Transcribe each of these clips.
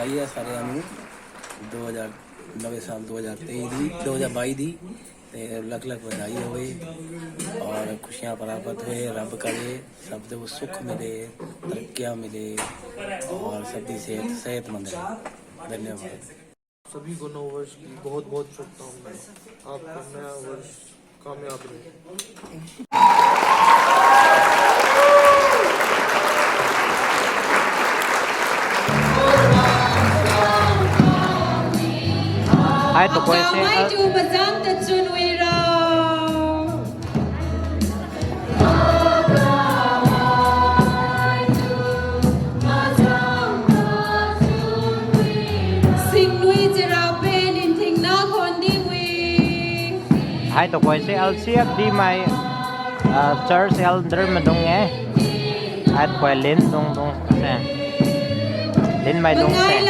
ਵਧਾਈ ਹੈ ਸਾਰਿਆਂ ਨੂੰ 2000 ਨਵੇਂ ਸਾਲ 2023 ਦੀ 2022 ਦੀ ਤੇ ਲੱਖ ਲੱਖ ਵਧਾਈ ਹੋਵੇ ਔਰ ਖੁਸ਼ੀਆਂ ਪ੍ਰਾਪਤ ਹੋਏ ਰੱਬ करे सब को सुख मिले तरक्कियाँ मिले और सबकी सेहतमंद रहे धन्यवाद सभी को नव वर्ष की बहुत बहुत शुभकामनाएं आपका नया वर्ष कामयाब रहे Hai tụi quay xe hai tụi quay xe LCF đi mày church elder mà đông nghe hai tụi quay lên đông đông xe lên mày đông xe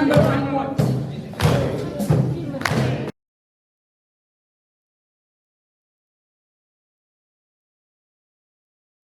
Number 1.